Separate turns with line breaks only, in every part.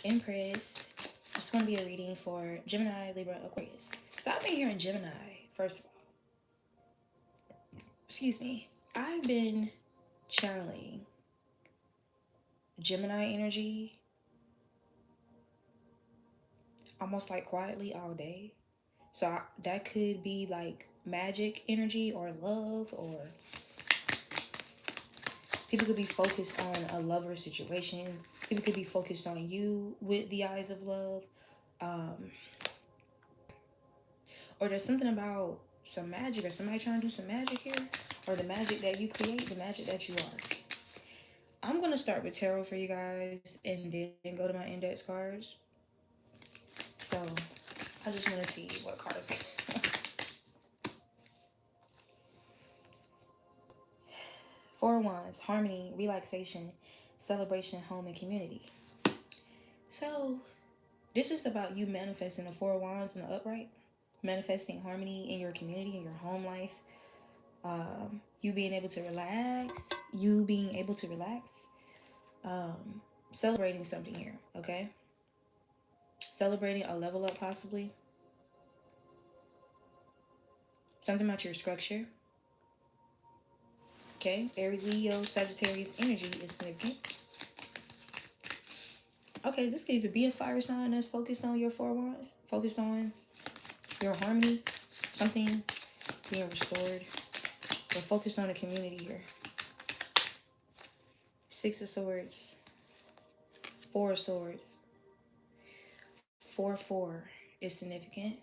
Empress. It's going to be a reading for Gemini, Libra, Aquarius. So I've been hearing Gemini, first of all. Excuse me. I've been channeling Gemini energy almost like quietly all day. So that could be like magic energy or love, or people could be focused on a lover situation. People could be focused on you with the eyes of love. Um, or there's something about some magic, or somebody trying to do some magic here, or the magic that you create, the magic that you are. I'm going to start with tarot for you guys and then go to my index cards. So I just want to see what cards. Four of Wands, harmony, relaxation, celebration, home, and community. So this is about you manifesting the Four of Wands in the upright, manifesting harmony in your community, in your home life, you being able to relax, celebrating something here, okay? Celebrating a level up, possibly. Something about your structure. Okay, Aries, Leo, Sagittarius energy is significant. Okay, this could even be a fire sign that's focused on your Four Wands, focused on your harmony, something being restored. We're focused on the community here. Six of Swords, Four of Swords, 4-4 is significant.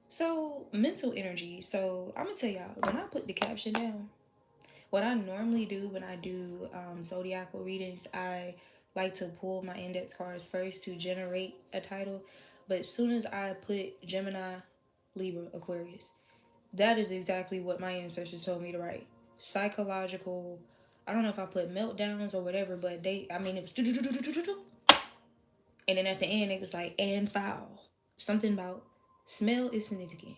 So, mental energy. So, I'm going to tell y'all, when I put the caption down, what I normally do when I do zodiacal readings, I like to pull my index cards first to generate a title. But as soon as I put Gemini, Libra, Aquarius, that is exactly what my ancestors told me to write. Psychological, I don't know if I put meltdowns or whatever, but it was. And then at the end, it was like, and foul. Something about smell is significant.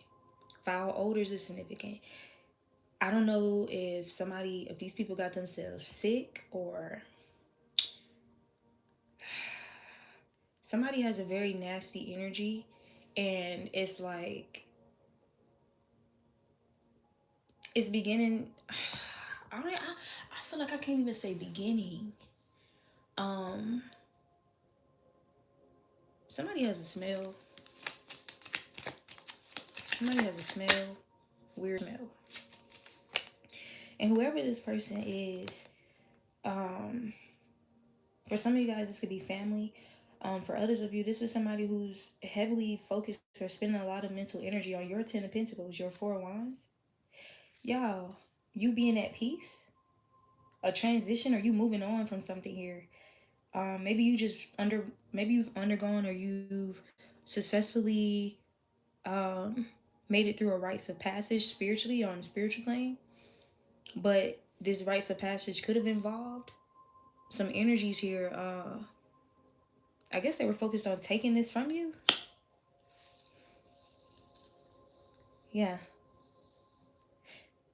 Foul odors is significant. I don't know if these people got themselves sick, or somebody has a very nasty energy, and it's like, it's beginning. I feel like I can't even say beginning. Somebody has a smell. Weird smell. And whoever this person is, for some of you guys, this could be family. For others of you, this is somebody who's heavily focused or spending a lot of mental energy on your Ten of Pentacles, your Four of Wands. Y'all, you being at peace, a transition, or you moving on from something here. Maybe you've undergone, or you've successfully made it through a rites of passage spiritually, on a spiritual plane. But this rites of passage could have involved some energies here. I guess they were focused on taking this from you. Yeah.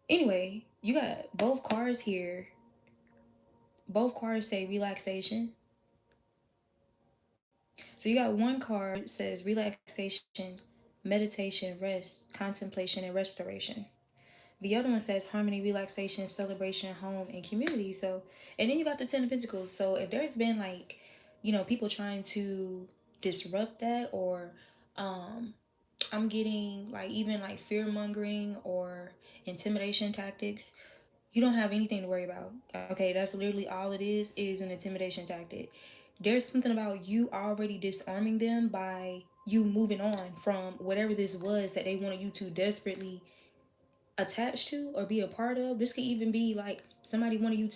Anyway, you got both cards here. Both cards say relaxation. So you got one card that says relaxation, meditation, rest, contemplation, and restoration. The other one says harmony, relaxation, celebration, home, and community. So, and then you got the Ten of Pentacles. So if there's been like, people trying to disrupt that, or I'm getting like even like fear mongering or intimidation tactics, you don't have anything to worry about. Okay, that's literally all it is an intimidation tactic. There's something about you already disarming them by you moving on from whatever this was that they wanted you to desperately attach to or be a part of. This could even be like somebody wanted you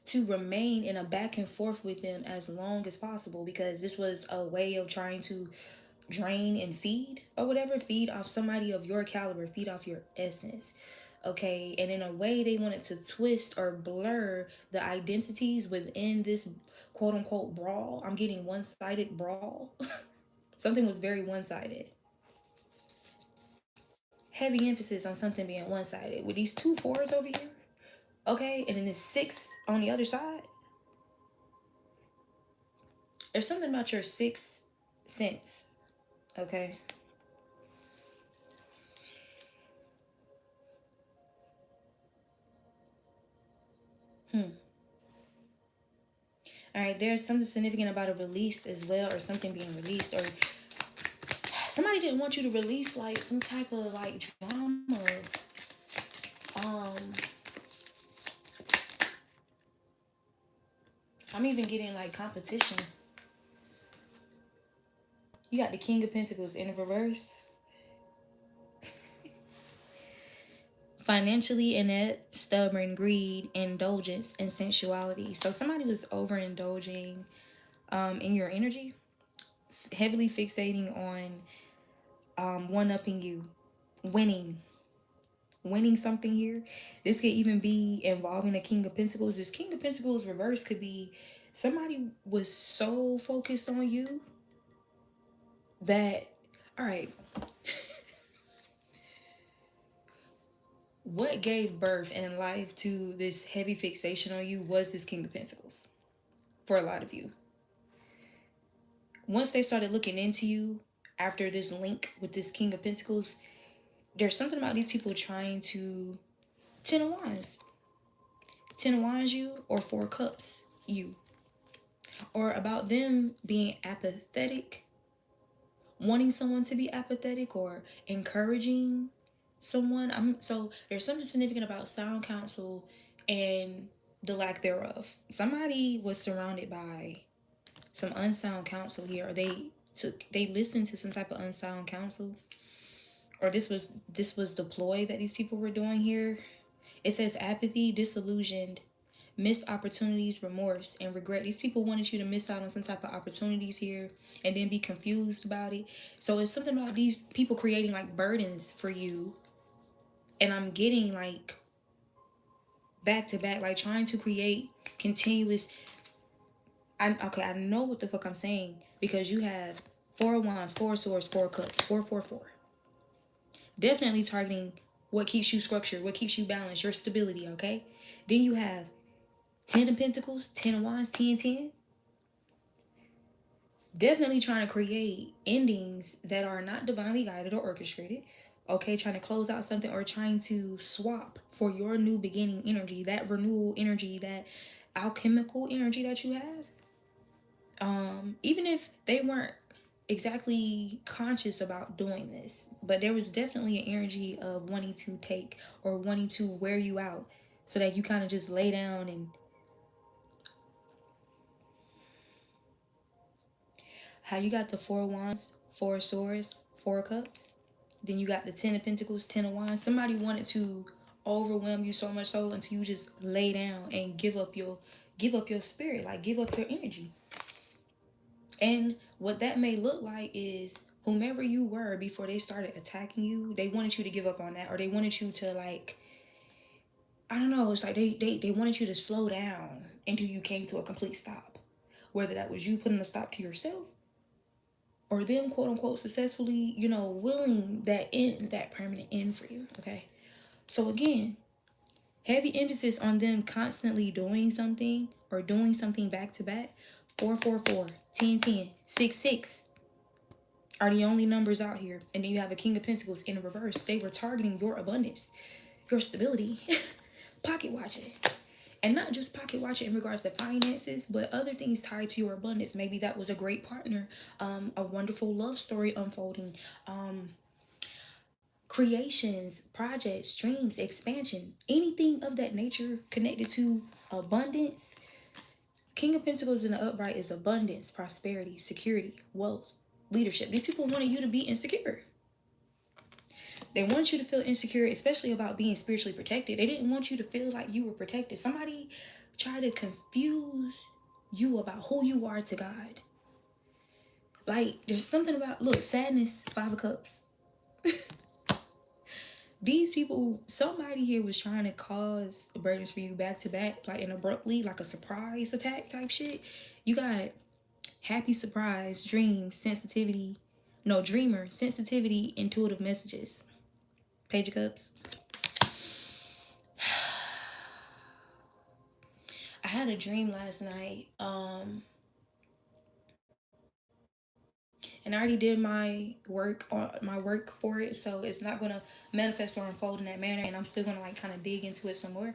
to remain in a back and forth with them as long as possible, because this was a way of trying to drain and feed or whatever, feed off somebody of your caliber, feed off your essence. Okay, and in a way they wanted to twist or blur the identities within this quote unquote brawl. I'm getting one-sided brawl. Something was very one-sided. Heavy emphasis on something being one-sided with these 2 4s over here. Okay, and then it's 6 on the other side. There's something about your sixth sense, okay? All right, there's something significant about a release as well, or something being released, or somebody didn't want you to release like some type of like drama. Um, I'm even getting like competition. You got the King of Pentacles in reverse. Financially inept, stubborn, greed, indulgence, and sensuality. So somebody was overindulging in your energy, heavily fixating on one upping you, winning, winning something here. This could even be involving the King of Pentacles. This King of Pentacles reverse could be somebody was so focused on you that, all right, what gave birth in life to this heavy fixation on you was this King of Pentacles for a lot of you. Once they started looking into you after this link with this King of Pentacles, there's something about these people trying to Ten of Wands. Ten of Wands you, or Four Cups you. Or about them being apathetic, wanting someone to be apathetic, or encouraging someone. So there's something significant about sound counsel and the lack thereof. Somebody was surrounded by some unsound counsel here, or they listened to some type of unsound counsel, or this was the ploy that these people were doing here. It says apathy, disillusioned, missed opportunities, remorse, and regret. These people wanted you to miss out on some type of opportunities here and then be confused about it. So it's something about these people creating like burdens for you. And I'm getting like back to back, like trying to create continuous. I know what the fuck I'm saying, because you have Four of Wands, Four of Swords, Four of Cups, 444. Definitely targeting what keeps you structured, what keeps you balanced, your stability, okay? Then you have Ten of Pentacles, Ten of Wands, 10. Definitely trying to create endings that are not divinely guided or orchestrated. Okay, trying to close out something, or trying to swap for your new beginning energy, that renewal energy, that alchemical energy that you have. Even if they weren't exactly conscious about doing this, but there was definitely an energy of wanting to take, or wanting to wear you out, so that you kind of just lay down. And how you got the Four of Wands, Four of Swords, Four of Cups, then you got the Ten of Pentacles, Ten of Wands. Somebody wanted to overwhelm you so much so until you just lay down and give up your spirit, like give up your energy. And what that may look like is, whomever you were before they started attacking you, they wanted you to give up on that, or they wanted you to, like, I don't know, it's like they wanted you to slow down until you came to a complete stop. Whether that was you putting a stop to yourself, or them quote unquote successfully, willing that end, that permanent end for you. Okay. So again, heavy emphasis on them constantly doing something, or doing something back to back. 444, 10, 6 are the only numbers out here. And then you have a King of Pentacles in reverse. They were targeting your abundance, your stability, pocket watching. And not just pocket watching in regards to finances, but other things tied to your abundance. Maybe that was a great partner, a wonderful love story unfolding, creations, projects, dreams, expansion, anything of that nature connected to abundance. King of Pentacles in the upright is abundance, prosperity, security, wealth, leadership. These people wanted you to be insecure. They want you to feel insecure, especially about being spiritually protected. They didn't want you to feel like you were protected. Somebody tried to confuse you about who you are to God. Like, there's something about, look, sadness, Five of Cups. These people, somebody here was trying to cause burdens for you back to back, like, and abruptly, like a surprise attack type shit. You got happy surprise, dreams, sensitivity. No, dreamer, sensitivity, intuitive messages. Page of Cups. I had a dream last night. And I already did my work for it, so it's not gonna manifest or unfold in that manner. And I'm still gonna like kind of dig into it some more.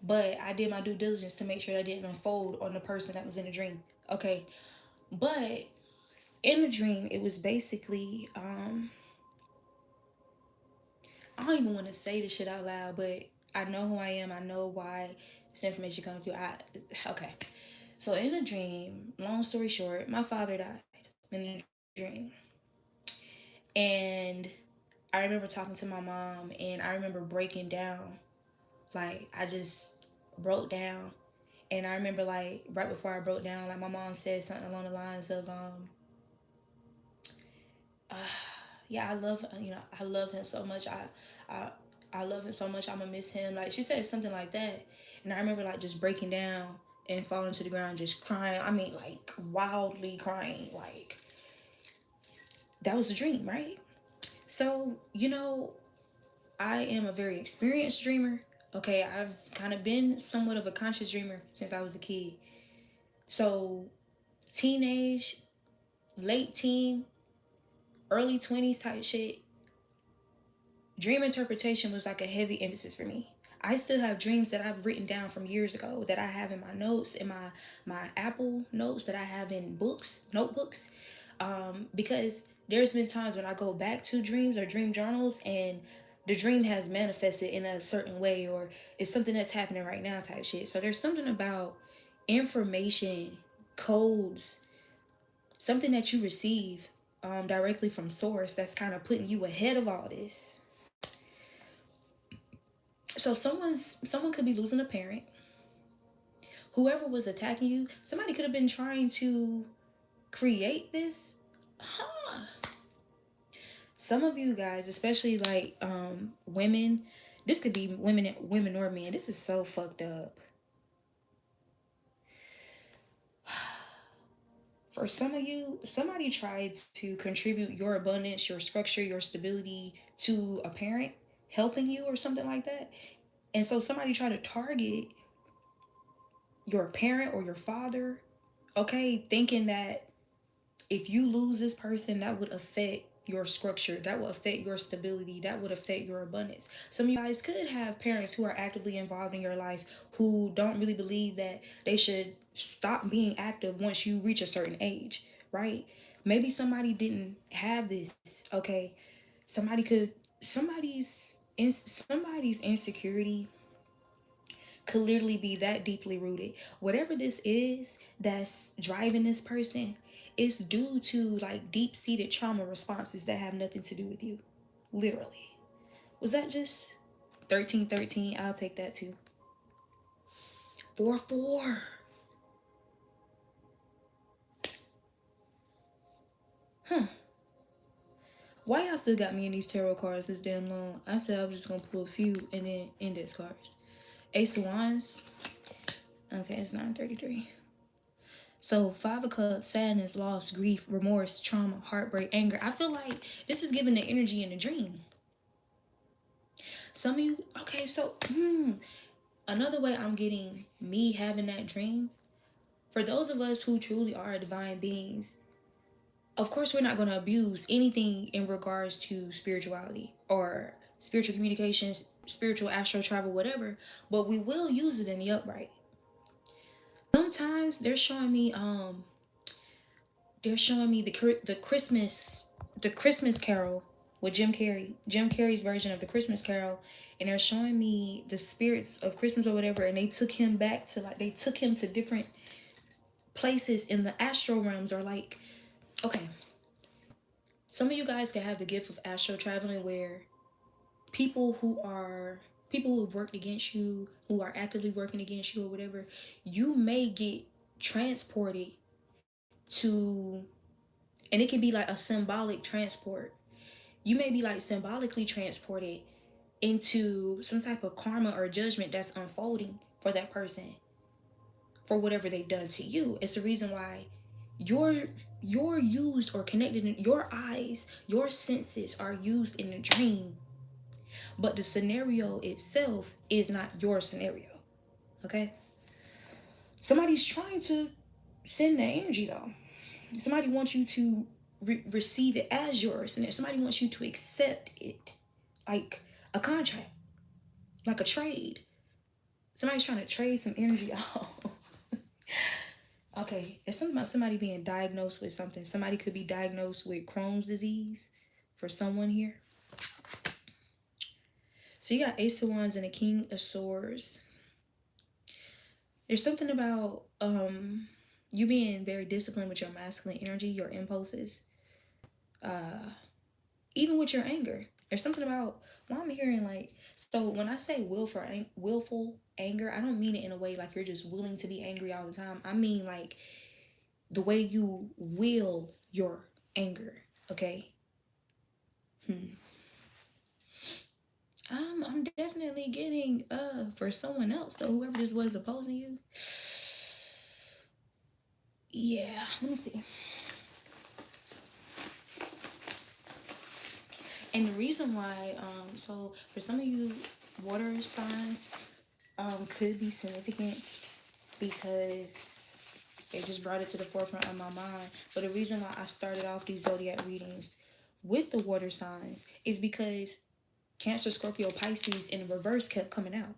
But I did my due diligence to make sure that didn't unfold on the person that was in the dream. Okay, but in the dream, it was basically I don't even want to say this shit out loud, but I know who I am. I know why this information comes through. Okay. So in a dream, long story short, my father died in a dream, and I remember talking to my mom, and I remember breaking down. Like I just broke down, and I remember like right before I broke down, like my mom said something along the lines of, uh, yeah, I love him so much. I I love him so much. I'm gonna miss him. Like she said something like that, and I remember like just breaking down and falling to the ground, just crying. I mean, like wildly crying. Like that was the dream, right? So I am a very experienced dreamer. Okay, I've kind of been somewhat of a conscious dreamer since I was a kid. So teenage, late teen, early 20s type shit, dream interpretation was like a heavy emphasis for me. I still have dreams that I've written down from years ago that I have in my notes, in my Apple notes, that I have in notebooks, because there's been times when I go back to dreams or dream journals, and the dream has manifested in a certain way, or it's something that's happening right now type shit. So there's something about information, codes, something that you receive directly from source that's kind of putting you ahead of all this. So someone could be losing a parent. Whoever was attacking you, somebody could have been trying to create this. Huh. Some of you guys, especially like women, this could be women or men. This is so fucked up. For some of you, somebody tried to contribute your abundance, your structure, your stability to a parent helping you or something like that. And so somebody tried to target your parent or your father, okay, thinking that if you lose this person, that would affect your structure, that will affect your stability, that would affect your abundance. Some of you guys could have parents who are actively involved in your life who don't really believe that they should stop being active once you reach a certain age, right? Maybe somebody didn't have this, okay? Somebody could somebody's insecurity could literally be that deeply rooted. Whatever this is that's driving this person is due to like deep seated trauma responses that have nothing to do with you. Literally. Was that just 1313? I'll take that too. 4-4. Huh. Why y'all still got me in these tarot cards this damn long? I said I was just gonna pull a few and then index cards. Ace of Wands. Okay, it's 933. So 5 of Cups, sadness, loss, grief, remorse, trauma, heartbreak, anger. I feel like this is giving the energy in the dream. Some of you, okay, so another way I'm getting me having that dream, for those of us who truly are divine beings, of course we're not going to abuse anything in regards to spirituality or spiritual communications, spiritual astral travel, whatever, but we will use it in the upright. Sometimes they're showing me the Christmas Carol with Jim Carrey's version of the Christmas Carol, and they're showing me the spirits of Christmas or whatever, and they took him back to like they took him to different places in the astral realms, or like, okay, some of you guys can have the gift of astral traveling where people who are people who have worked against you, who are actively working against you or whatever, you may get transported to, and it can be like a symbolic transport. You may be like symbolically transported into some type of karma or judgment that's unfolding for that person for whatever they've done to you. It's the reason why you're you're used or connected in your eyes, your senses are used in the dream, but the scenario itself is not your scenario. Okay? Somebody's trying to send that energy though. Somebody wants you to receive it as yours, and if somebody wants you to accept it, like a contract, like a trade. Somebody's trying to trade some energy out. Okay, there's something about somebody being diagnosed with something. Somebody could be diagnosed with Crohn's disease for someone here. So you got Ace of Wands and a King of Swords. There's something about you being very disciplined with your masculine energy, your impulses, even with your anger. There's something about, well, I'm hearing like, so when I say willful anger, I don't mean it in a way like you're just willing to be angry all the time. I mean like the way you will your anger. Okay. I'm definitely getting for someone else though, whoever this was opposing you. Yeah, let me see. And the reason why, so for some of you water signs, could be significant because it just brought it to the forefront of my mind. But the reason why I started off these zodiac readings with the water signs is because Cancer, Scorpio, Pisces in reverse kept coming out.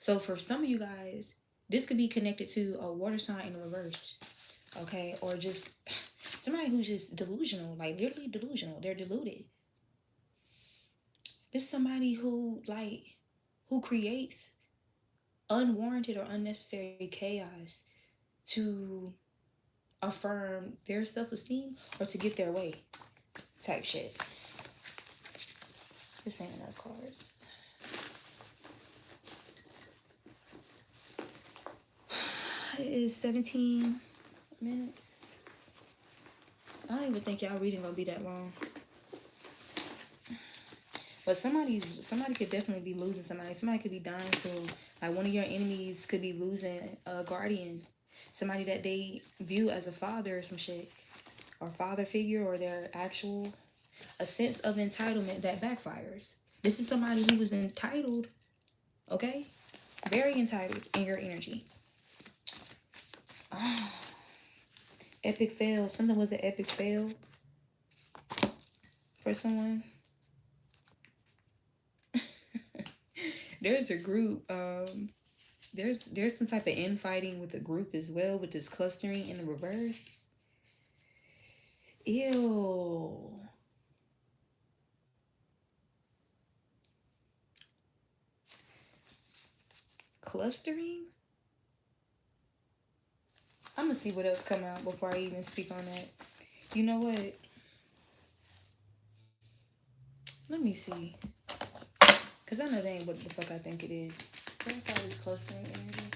So for some of you guys, this could be connected to a water sign in reverse. Okay, or just somebody who's just delusional, like literally delusional. They're deluded. This is somebody who creates unwarranted or unnecessary chaos to affirm their self-esteem or to get their way type shit. This ain't enough cards. It is 17 minutes. I don't even think y'all reading gonna be that long. But somebody could definitely be losing somebody. Somebody could be dying soon. Like one of your enemies could be losing a guardian. Somebody that they view as a father or some shit. Or father figure, or their actual, a sense of entitlement that backfires. This is somebody who was entitled, okay? Very entitled in your energy. Oh. Epic fail. Something was an epic fail for someone. There's a group, there's some type of infighting with the group as well, with this clustering in the reverse. Ew. Clustering? I'm gonna see what else come out before I even speak on that. You know what? Let me see. Because I know that ain't what the fuck I think it is. Clarify this clustering energy.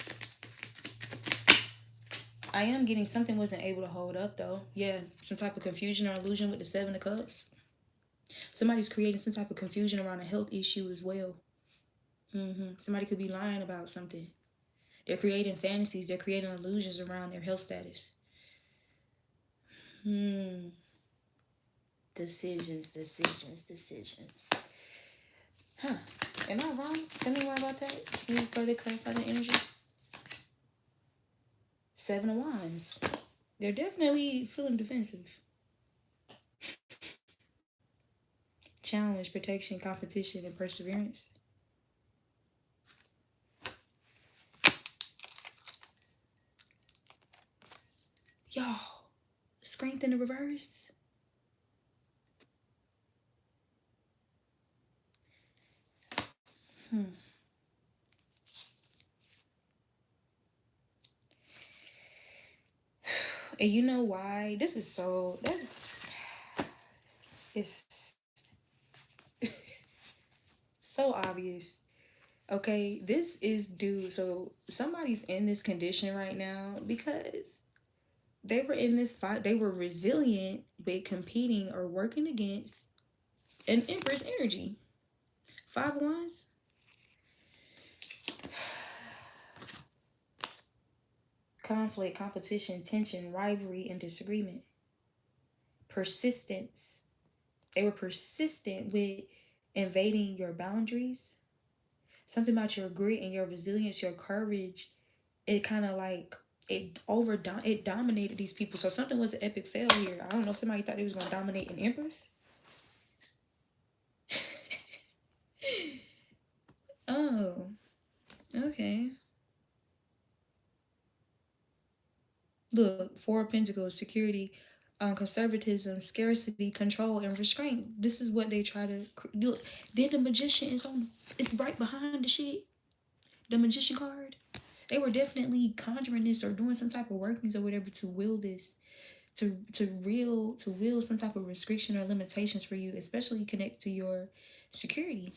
I am getting something wasn't able to hold up though. Yeah, some type of confusion or illusion with the Seven of Cups. Somebody's creating some type of confusion around a health issue as well. Somebody could be lying about something. They're creating fantasies. They're creating illusions around their health status. Decisions. Huh. Am I wrong? Tell me more about that. Can you further clarify the energy? Seven of Wands. They're definitely feeling defensive. Challenge, protection, competition, and perseverance. Y'all, strength in the reverse. And you know why? This is so, it's so obvious. Okay, this is due. So somebody's in this condition right now because they were in this fight. They were resilient, but competing or working against an Empress energy. 5 of Wands. Conflict, competition, tension, rivalry, and disagreement. Persistence. They were persistent with invading your boundaries. Something about your grit and your resilience, your courage, it kind of like it dominated these people. So something was an epic fail here. I don't know if somebody thought they was gonna dominate an Empress. Oh, okay. Look, Four of Pentacles, security, conservatism, scarcity, control, and restraint. This is what they try to look. Then the magician is on. It's right behind the shit. The magician card. They were definitely conjuring this or doing some type of workings or whatever to will this, to will some type of restriction or limitations for you, especially connect to your security.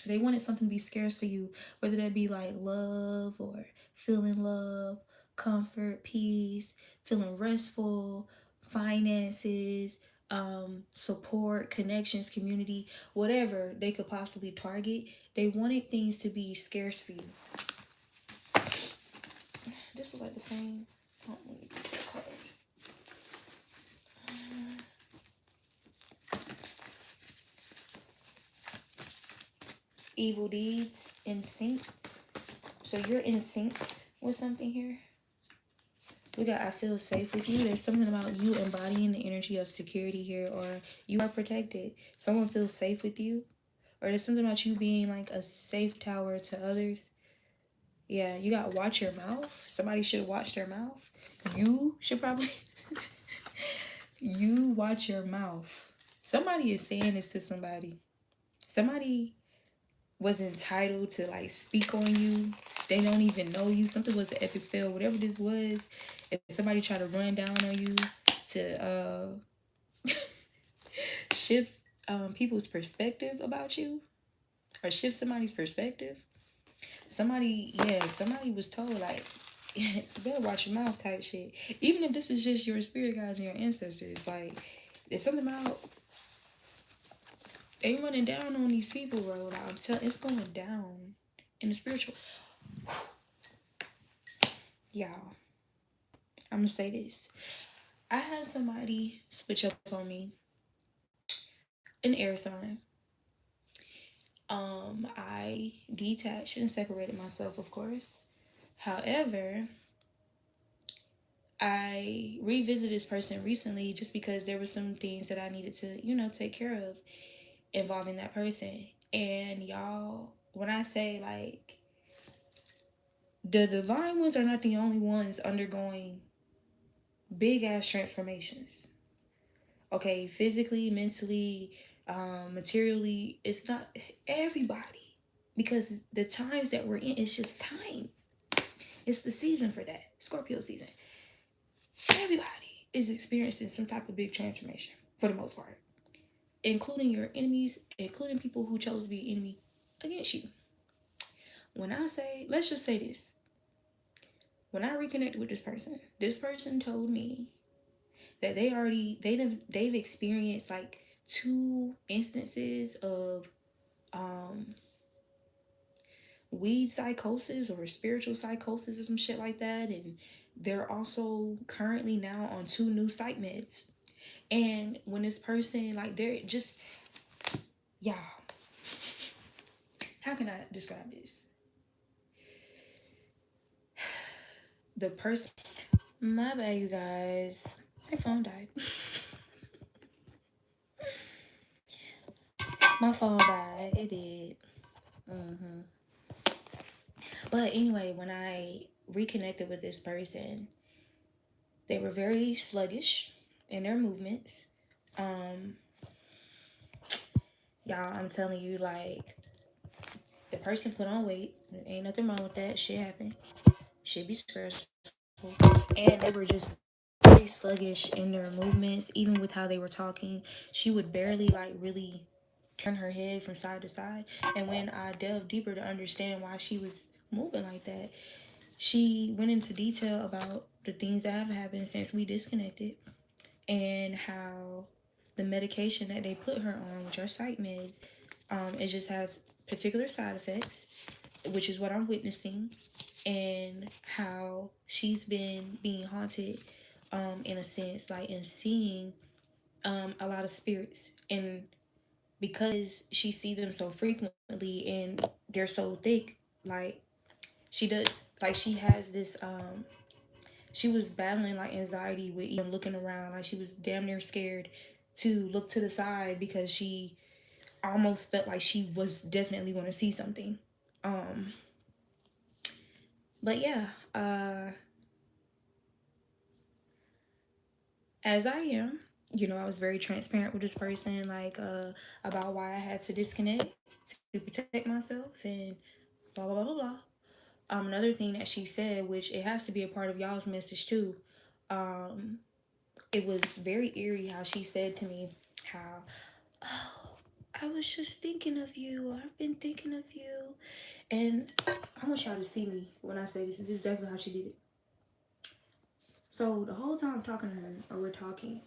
They wanted something to be scarce for you, whether that be like love or feeling love, comfort, peace, feeling restful, finances, support, connections, community, whatever they could possibly target. They wanted things to be scarce for you. This is like the same. Oh, let me get that card. Evil deeds in sync. So you're in sync with something here. We got I feel safe with you. There's something about you embodying the energy of security here, or you are protected. Someone feels safe with you. Or there's something about you being like a safe tower to others. Yeah, you got watch your mouth. Somebody should watch their mouth. You should probably you watch your mouth. Somebody is saying this to somebody. Somebody was entitled to like speak on you. They don't even know you. Something was an epic fail. Whatever this was, if somebody tried to run down on you to shift people's perspective about you or shift somebody's perspective, somebody was told like, you better watch your mouth type shit. Even if this is just your spirit guides and your ancestors, like there's something about they running down on these people, bro. Like I'm telling, it's going down in the spiritual. Y'all, I'm gonna say this. I had somebody switch up on me, an air sign. I detached and separated myself, of course. However, I revisited this person recently just because there were some things that I needed to, take care of involving that person. And y'all, when I say like the divine ones are not the only ones undergoing big ass transformations. Okay, physically, mentally, materially, it's not everybody because the times that we're in, it's just time. It's the season for that, Scorpio season. Everybody is experiencing some type of big transformation for the most part, including your enemies, including people who chose to be an enemy against you. When I say, let's just say this, when I reconnected with this person told me that they've experienced like two instances of um weed psychosis or spiritual psychosis or some shit like that, and they're also currently now on two new psych meds. And when this person like they're just yeah, how can I describe this? The person, my bad, you guys, my phone died. My phone died. It did. Mm-hmm. But anyway, when I reconnected with this person, they were very sluggish in their movements. Um, y'all, I'm telling you, like, the person put on weight. Ain't nothing wrong with that. Shit happen. Shit be stressful. And they were just very sluggish in their movements, even with how they were talking. She would barely, like, really turn her head from side to side. And when I delved deeper to understand why she was moving like that, she went into detail about the things that have happened since we disconnected and how the medication that they put her on, which are psych meds, it just has particular side effects, which is what I'm witnessing, and how she's been being haunted, in a sense, like in seeing a lot of spirits, and because she sees them so frequently and they're so thick, like she does, like she has this She was battling like anxiety with even looking around. Like she was damn near scared to look to the side because she almost felt like she was definitely going to see something. Um, but yeah, as I am, I was very transparent with this person, like about why I had to disconnect to protect myself and blah blah blah blah blah. Another thing that she said, which it has to be a part of y'all's message too. Um, it was very eerie how she said to me, how, oh, I was just thinking of you. I've been thinking of you. And I want y'all to see me when I say this. This is exactly how she did it. So the whole time I'm talking to her, or we're talking,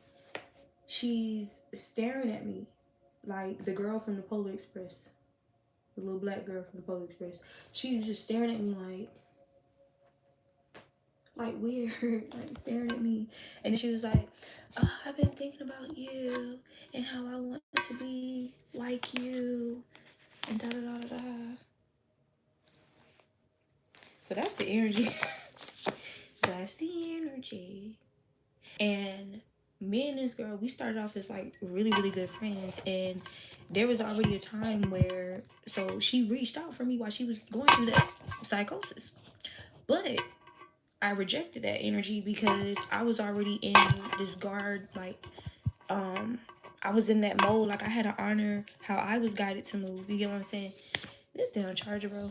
she's staring at me like the girl from the Polar Express, the little black girl from the Polar Express. She's just staring at me like weird, like staring at me. And she was like, oh, I've been thinking about you and how I want to be like you and da da da da da. So that's the energy. That's the energy. And me and this girl, we started off as like really, really good friends. And there was already a time where, so she reached out for me while she was going through that psychosis. But I rejected that energy because I was already in this guard, like, I was in that mode. Like, I had to honor how I was guided to move. You get what I'm saying? This damn charger, bro.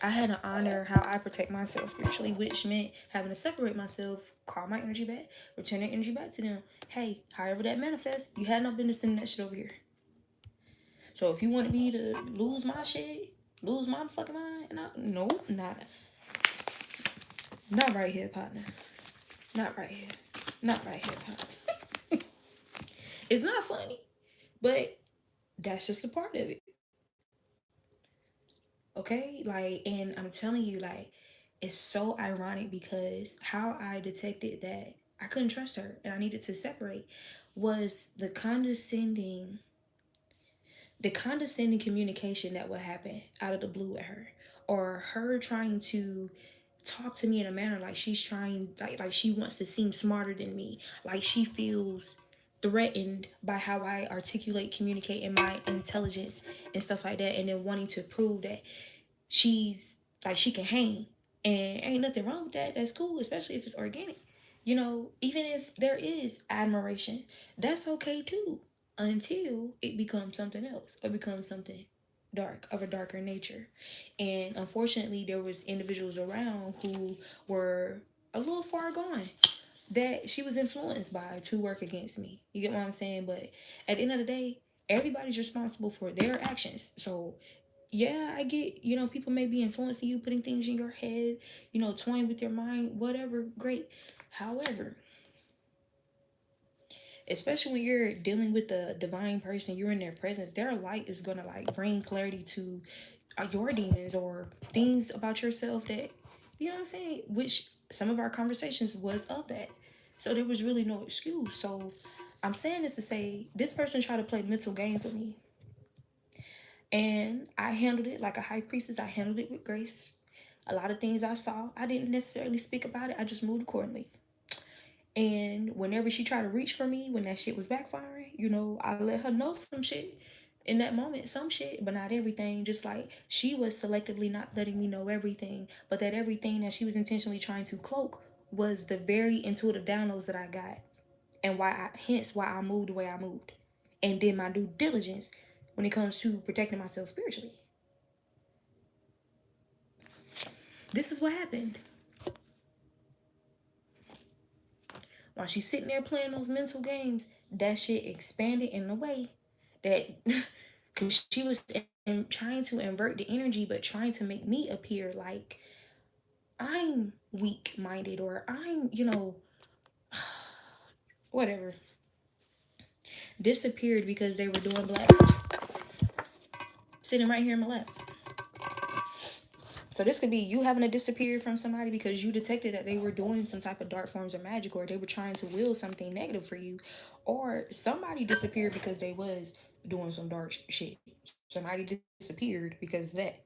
I had to honor how I protect myself spiritually, which meant having to separate myself, call my energy back, return that energy back to them. Hey, however that manifests, you had no business sending that shit over here. So if you wanted me to lose my shit, lose my fucking mind, and no, not right here, partner. Not right here. Not right here, partner. It's not funny, but that's just a part of it. Okay? Like, and I'm telling you, like, it's so ironic because how I detected that I couldn't trust her and I needed to separate was the condescending communication that would happen out of the blue with her, or her trying to talk to me in a manner like she's trying, like she wants to seem smarter than me, like she feels threatened by how I articulate, communicate, and my intelligence and stuff like that, and then wanting to prove that she's like she can hang, and ain't nothing wrong with that. That's cool, especially if it's organic. Even if there is admiration, that's okay too, until it becomes something else or becomes something dark, of a darker nature. And unfortunately, there was individuals around who were a little far gone that she was influenced by to work against me. You get what I'm saying? But at the end of the day, everybody's responsible for their actions. So yeah, I get, people may be influencing you, putting things in your head, toying with your mind, whatever, great. However, especially when you're dealing with a divine person, you're in their presence, their light is gonna like bring clarity to your demons or things about yourself that, you know what I'm saying, which some of our conversations was of that. So there was really no excuse. So I'm saying this to say this person tried to play mental games with me, and I handled it like a high priestess. I handled it with grace. A lot of things I saw, I didn't necessarily speak about it. I just moved accordingly. And whenever she tried to reach for me, when that shit was backfiring, I let her know some shit in that moment, some shit, but not everything. Just like she was selectively not letting me know everything, but that everything that she was intentionally trying to cloak was the very intuitive downloads that I got, and hence why I moved the way I moved, and did my due diligence when it comes to protecting myself spiritually. This is what happened. While she's sitting there playing those mental games, that shit expanded in a way that, because she was trying to invert the energy, but trying to make me appear like I'm weak minded, or I'm, whatever. Disappeared because they were doing black. Sitting right here in my lap. So this could be you having to disappear from somebody because you detected that they were doing some type of dark forms of magic, or they were trying to will something negative for you, or somebody disappeared because they was doing some dark shit. Somebody disappeared because of that.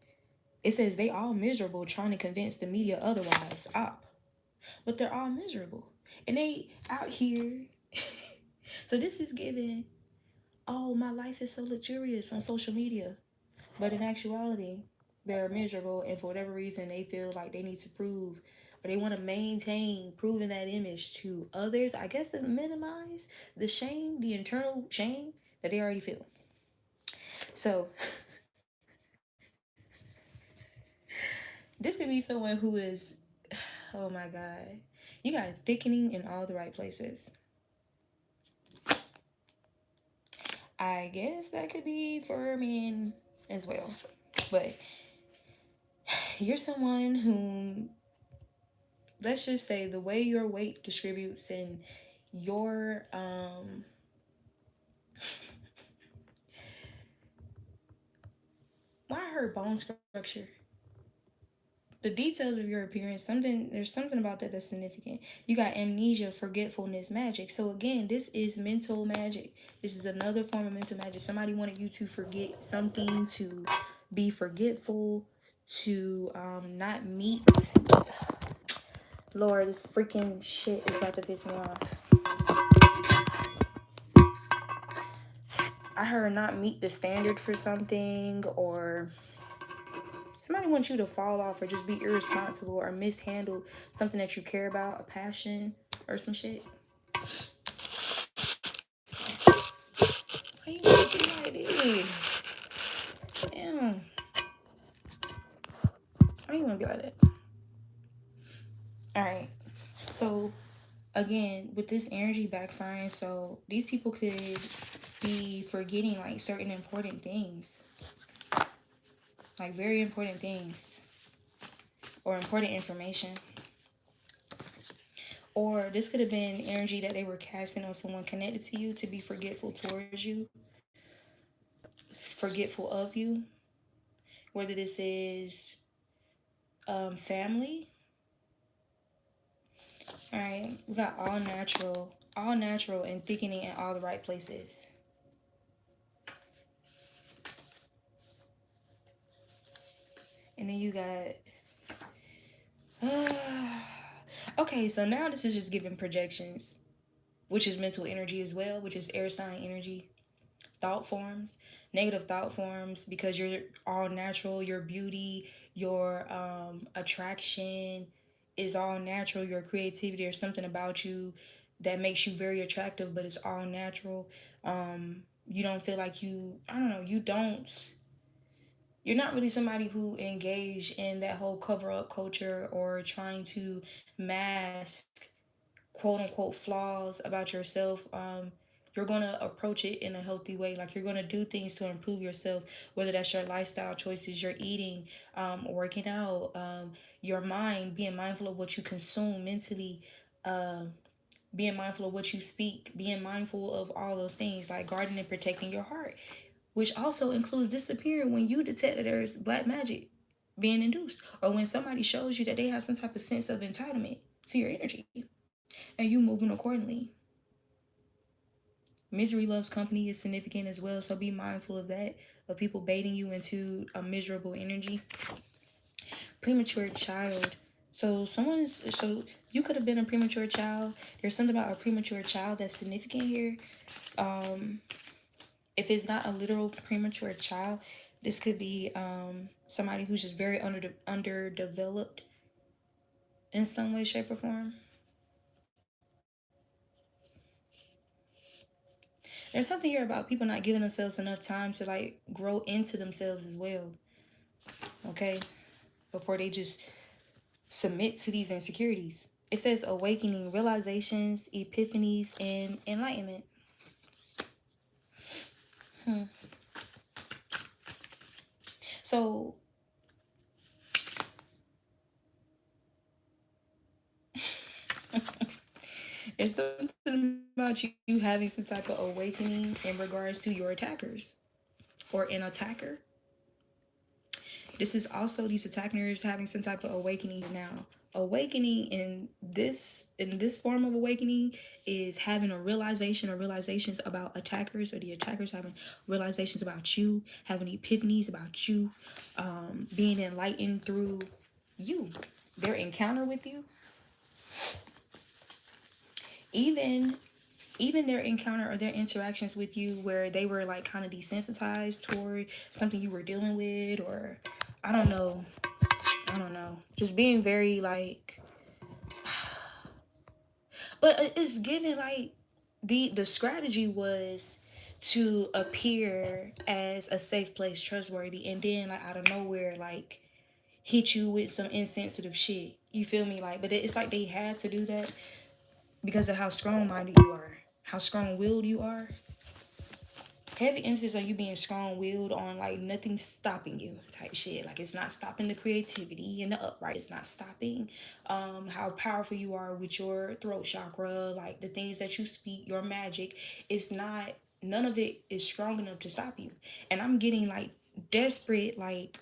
It says they all miserable trying to convince the media otherwise. Up. but they're all miserable. And they out here. So this is given, oh, my life is so luxurious on social media. But in actuality, they're miserable, and for whatever reason, they feel like they need to prove, or they want to maintain proving that image to others. I guess to minimize the shame, the internal shame that they already feel. So this could be someone who is, oh my God, you got thickening in all the right places. I guess that could be for men as well. But you're someone whom, let's just say, the way your weight distributes and your why I heard bone structure, the details of your appearance, something, there's something about that that's significant. You got amnesia, forgetfulness, magic. So again, this is mental magic. This is another form of mental magic. Somebody wanted you to forget something, to be forgetful, to not meet. Lord, this freaking shit is about to piss me off. I heard not meet the standard for something, or somebody wants you to fall off or just be irresponsible or mishandle something that you care about, a passion or some shit. Why you want to be like this? Damn. Why you want to be like that? Alright. So, again, with this energy backfiring, so these people could be forgetting like certain important things. Like very important things. Or important information. Or this could have been energy that they were casting on someone connected to you to be forgetful towards you, forgetful of you. Whether this is family. All right, we got all natural and thickening in all the right places. And then you got okay, so now this is just giving projections, which is mental energy as well, which is air sign energy. Thought forms, negative thought forms, because you're all natural, your beauty, your attraction is all natural, your creativity, there's something about you that makes you very attractive, but it's all natural. You don't feel like you, I don't know, you're not really somebody who engage in that whole cover up culture or trying to mask quote unquote flaws about yourself. You're gonna approach it in a healthy way. Like you're gonna do things to improve yourself, whether that's your lifestyle choices, your eating, working out, your mind, being mindful of what you consume mentally, being mindful of what you speak, being mindful of all those things, like guarding and protecting your heart, which also includes disappearing when you detect that there's black magic being induced, or when somebody shows you that they have some type of sense of entitlement to your energy and you moving accordingly. Misery loves company is significant as well, so be mindful of that, of people baiting you into a miserable energy. Premature child. So you could have been a premature child. There's something about a premature child that's significant here. If it's not a literal premature child, this could be somebody who's just very underdeveloped in some way, shape, or form. There's something here about people not giving themselves enough time to like grow into themselves as well. Okay? Before they just submit to these insecurities. It says awakening, realizations, epiphanies, and enlightenment. So there's something about you having some type of awakening in regards to your attackers or an attacker. This is also these attackers having some type of awakening now. Awakening in this form of awakening is having a realization or realizations about attackers, or the attackers having realizations about you, having epiphanies about you, being enlightened through you, their encounter with you. Even their encounter or their interactions with you where they were like kind of desensitized toward something you were dealing with, or I don't know, just being very like, but it's given like the strategy was to appear as a safe place, trustworthy, and then like out of nowhere like hit you with some insensitive shit. You feel me? Like, but it's like they had to do that because of how strong minded you are, how strong willed you are. Heavy emphasis on you being strong willed, on like nothing's stopping you type shit. Like, it's not stopping the creativity and the upright. It's not stopping how powerful you are with your throat chakra, like the things that you speak, your magic. It's not, none of it is strong enough to stop you. And I'm getting like desperate, like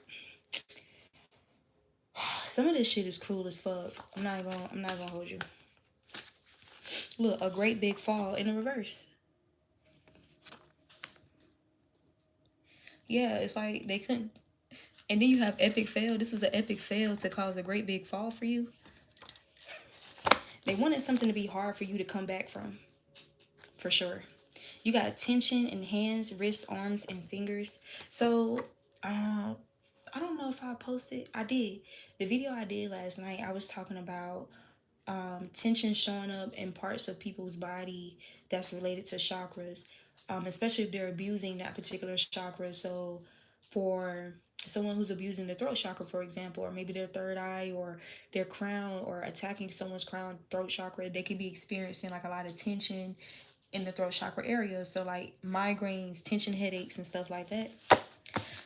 some of this shit is cruel as fuck. I'm not gonna hold you. Look, a great big fall in the reverse. Yeah, it's like they couldn't. And then you have epic fail. This was an epic fail to cause a great big fall for you. They wanted something to be hard for you to come back from, for sure. You got tension in hands, wrists, arms, and fingers. So, I don't know if I posted. I did. The video I did last night, I was talking about tension showing up in parts of people's body that's related to chakras, especially if they're abusing that particular chakra. So, for someone who's abusing the throat chakra, for example, or maybe their third eye or their crown, or attacking someone's crown, throat chakra, they could be experiencing like a lot of tension in the throat chakra area. So, like migraines, tension headaches, and stuff like that.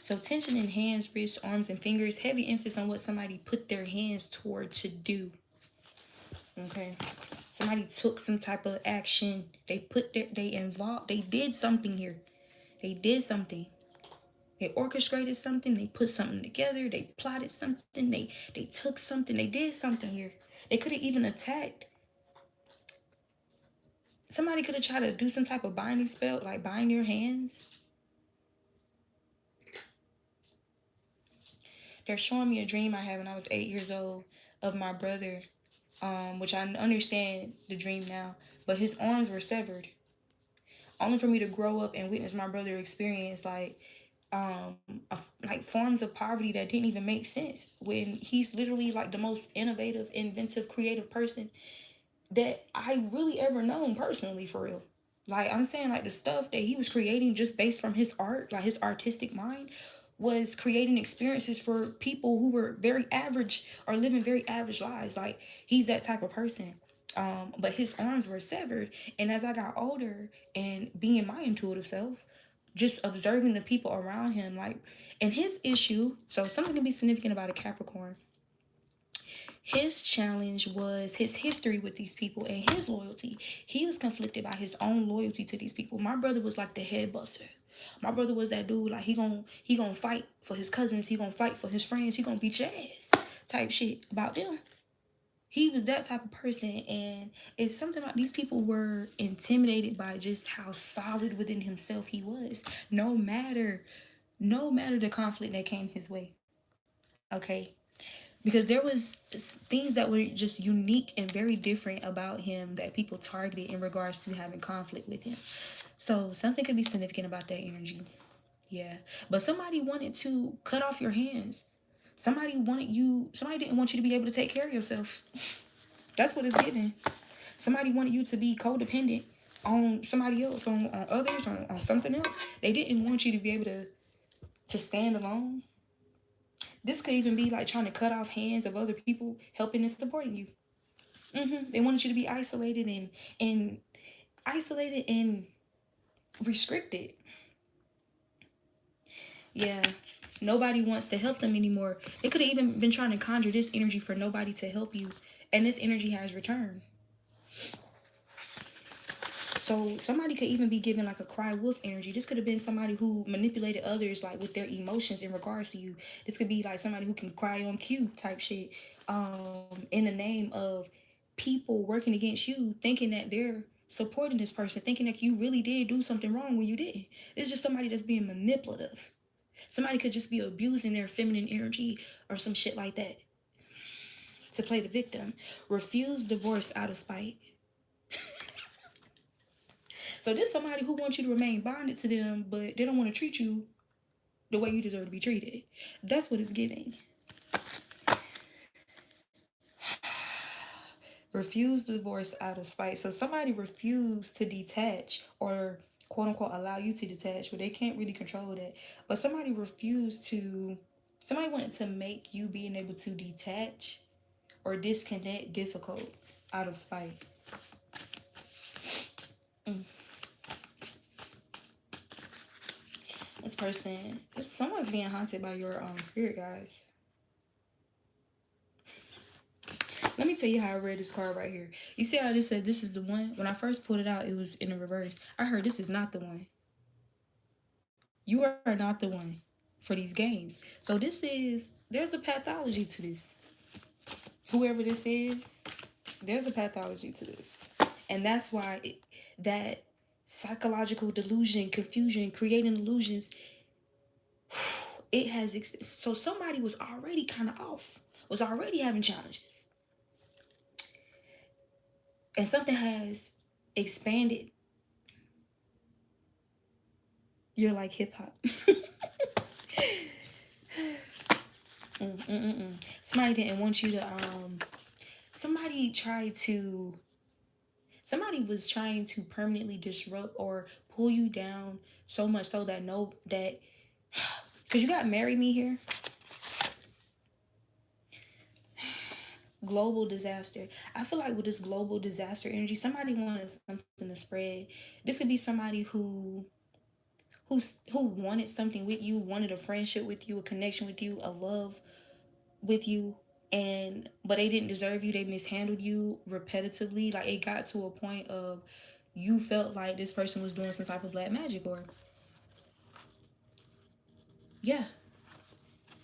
So, tension in hands, wrists, arms, and fingers, heavy emphasis on what somebody put their hands toward to do. Okay. Somebody took some type of action. They did something here. They did something. They orchestrated something. They put something together. They plotted something. They took something. They did something here. They could have even attacked. Somebody could have tried to do some type of binding spell, like bind your hands. They're showing me a dream I had when I was 8 years old of my brother, which I understand the dream now, but his arms were severed. Only for me to grow up and witness my brother experience um like forms of poverty that didn't even make sense, when he's literally like the most innovative, inventive, creative person that I really ever known personally, for real. Like, I'm saying, like the stuff that he was creating just based from his art, like his artistic mind, was creating experiences for people who were very average or living very average lives. Like, he's that type of person. But his arms were severed. And as I got older and being my intuitive self, just observing the people around him, like, and his issue, so something can be significant about a Capricorn. His challenge was his history with these people and his loyalty. He was conflicted by his own loyalty to these people. My brother was like the head buster. My brother was that dude, like he gonna fight for his cousins, he gonna fight for his friends, he gonna beat your ass type shit about them. He was that type of person, and it's something about these people were intimidated by just how solid within himself he was. No matter the conflict that came his way. Okay, because there was things that were just unique and very different about him that people targeted in regards to having conflict with him. So something could be significant about that energy. Yeah. But somebody wanted to cut off your hands. Somebody didn't want you to be able to take care of yourself. That's what it's given. Somebody wanted you to be codependent on somebody else, on others, on something else. They didn't want you to be able to stand alone. This could even be like trying to cut off hands of other people helping and supporting you. They wanted you to be isolated and restricted. Yeah. Nobody wants to help them anymore. They could have even been trying to conjure this energy for nobody to help you. And this energy has returned. So somebody could even be given like a cry wolf energy. This could have been somebody who manipulated others like with their emotions in regards to you. This could be like somebody who can cry on cue type shit. In the name of people working against you, thinking that they're supporting this person, thinking that you really did do something wrong when you did. It's just somebody that's being manipulative. Somebody could just be abusing their feminine energy or some shit like that to play the victim. Refuse divorce out of spite. So this somebody who wants you to remain bonded to them, but they don't want to treat you the way you deserve to be treated. That's what it's giving. Refuse divorce out of spite. So somebody refused to detach, or quote unquote allow you to detach, but they can't really control that. But somebody refused to, somebody wanted to make you being able to detach or disconnect difficult out of spite. This person, someone's being haunted by your spirit, guys. Let me tell you how I read this card right here. You see how this said this is the one? When I first pulled it out, it was in the reverse. I heard this is not the one. You are not the one for these games. So this is, there's a pathology to this. Whoever this is, there's a pathology to this. And that's why that psychological delusion, confusion, creating illusions, it has, so somebody was already kind of off, was already having challenges. And something has expanded. You're like hip hop. Somebody didn't want you to, somebody was trying to permanently disrupt or pull you down so much so that because you got marry me here. Global disaster. I feel like with this global disaster energy, somebody wanted something to spread. This could be somebody who wanted something with you, wanted a friendship with you, a connection with you, a love with you, but they didn't deserve you. They mishandled you repetitively. Like it got to a point of you felt like this person was doing some type of black magic, or yeah,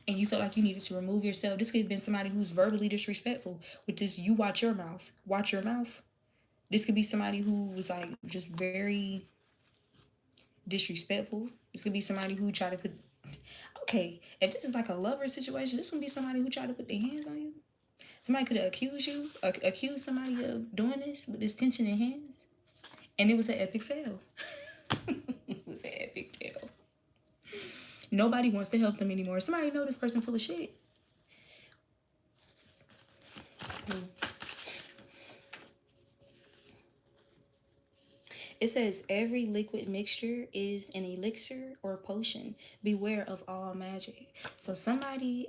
and you felt like you needed to remove yourself. This could have been somebody who's verbally disrespectful with this. You watch your mouth. Watch your mouth. This could be somebody who was like just very disrespectful. This could be somebody who tried to put. Okay, if this is like a lover situation, this could be somebody who tried to put their hands on you. Somebody could have accused somebody of doing this with this tension in hands, and it was an epic fail. It was an epic fail. Nobody wants to help them anymore. Somebody know this person full of shit. It says every liquid mixture is an elixir or potion. Beware of all magic. So if somebody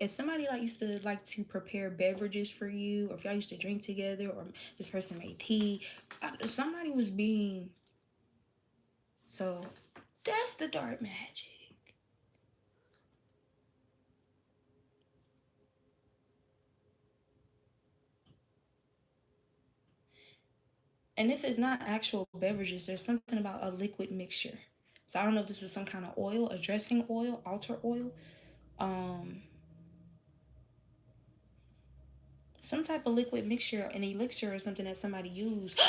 used to prepare beverages for you, or if y'all used to drink together, or this person made tea, somebody was being. So that's the dark magic. And if it's not actual beverages, there's something about a liquid mixture. So I don't know if this was some kind of oil, a dressing oil, altar oil, some type of liquid mixture, an elixir or something that somebody used.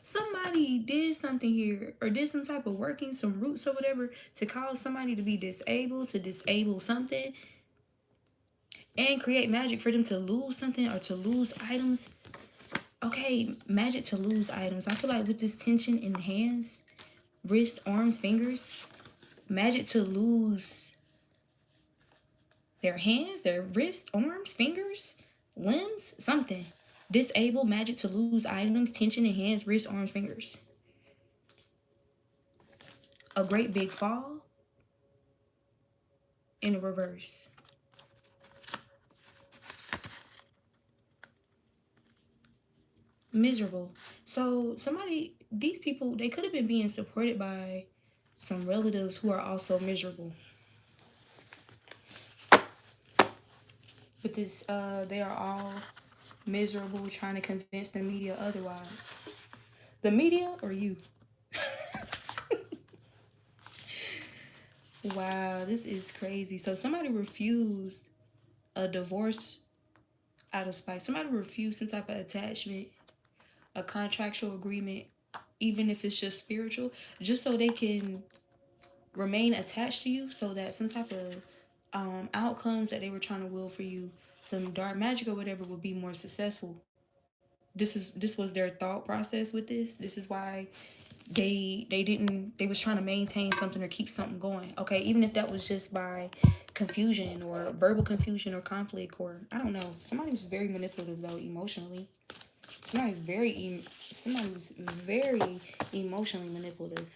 Somebody did something here, or did some type of working, some roots or whatever, to cause somebody to be disabled, to disable something, and create magic for them to lose something or to lose items. Okay, magic to lose items. I feel like with this tension in hands, wrist, arms, fingers, magic to lose their hands, their wrists, arms, fingers, limbs, something. Disable magic to lose items, tension in hands, wrists, arms, fingers. A great big fall in the reverse. Miserable. So these people, they could have been being supported by some relatives who are also miserable. But they are all miserable, trying to convince the media otherwise. The media or you? Wow, this is crazy. So somebody refused a divorce out of spite. Somebody refused some type of attachment, a contractual agreement, even if it's just spiritual, just so they can remain attached to you, so that some type of outcomes that they were trying to will for you, some dark magic or whatever, would be more successful. This was their thought process with this. This is why they was trying to maintain something or keep something going. Okay, even if that was just by confusion or verbal confusion or conflict, or I don't know. Somebody was very manipulative though, emotionally. Somebody was very emotionally manipulative.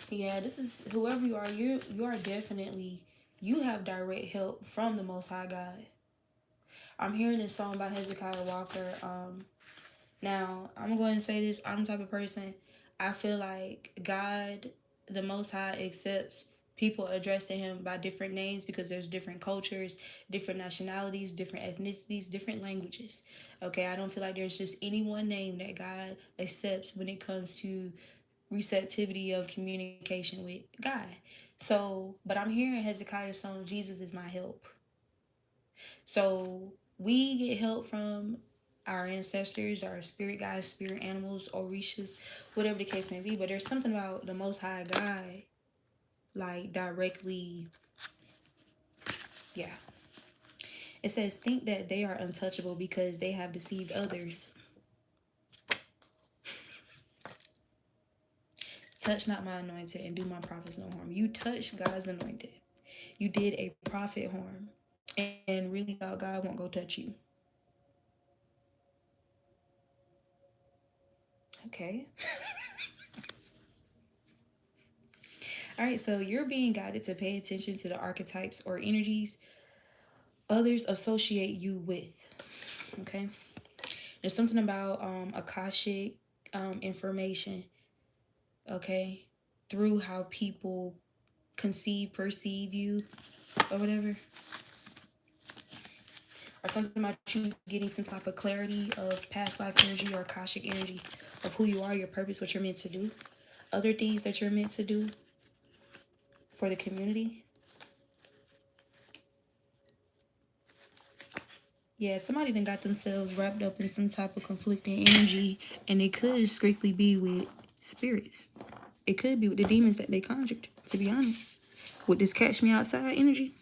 Yeah, this is whoever you are. You are definitely, you have direct help from the Most High God. I'm hearing this song by Hezekiah Walker. Now, I'm going to say this. I'm the type of person, I feel like God, the Most High, accepts people addressed to him by different names because there's different cultures, different nationalities, different ethnicities, different languages. Okay, I don't feel like there's just any one name that God accepts when it comes to receptivity of communication with God. So, but I'm hearing Hezekiah's song, Jesus is my help. So we get help from our ancestors, our spirit guides, spirit animals, orishas, whatever the case may be. But there's something about the Most High God, like directly, yeah. It says, think that they are untouchable because they have deceived others. Touch not my anointed and do my prophets no harm. You touch God's anointed. You did a prophet harm. And really thought God won't go touch you. Okay. All right, so you're being guided to pay attention to the archetypes or energies others associate you with. Okay, there's something about Akashic information. Okay, through how people perceive you, or whatever, or something about you getting some type of clarity of past life energy or Akashic energy of who you are, your purpose, what you're meant to do, other things that you're meant to do for the community. Yeah, somebody then got themselves wrapped up in some type of conflicting energy, and it could strictly be with spirits. It could be with the demons that they conjured, to be honest. With this catch me outside energy.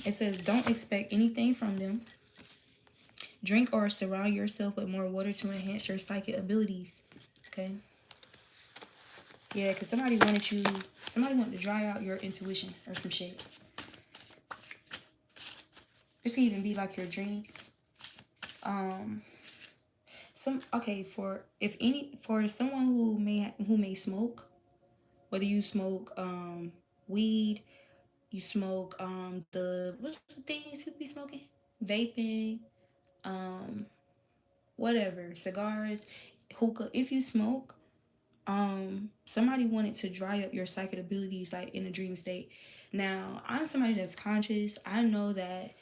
It says, don't expect anything from them. Drink or surround yourself with more water to enhance your psychic abilities. Okay? Yeah, because somebody wanted to dry out your intuition or some shit. This can even be like your dreams. For someone who may smoke, whether you smoke weed, you smoke the what's the things people be smoking, vaping, um whatever, cigars, hookah. If you smoke, somebody wanted to dry up your psychic abilities like in a dream state. Now, I'm somebody that's conscious. I know that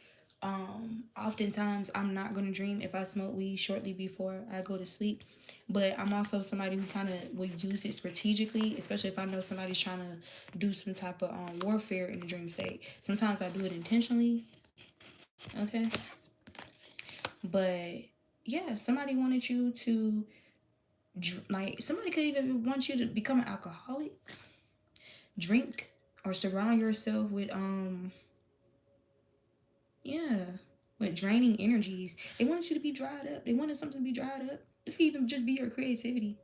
oftentimes I'm not going to dream if I smoke weed shortly before I go to sleep, but I'm also somebody who kind of will use it strategically, especially if I know somebody's trying to do some type of warfare in the dream state. Sometimes I do it intentionally. Okay, but yeah, somebody wanted you to, like, somebody could even want you to become an alcoholic, drink, or surround yourself with yeah, with draining energies. They wanted you to be dried up. They wanted something to be dried up. This could even just be your creativity.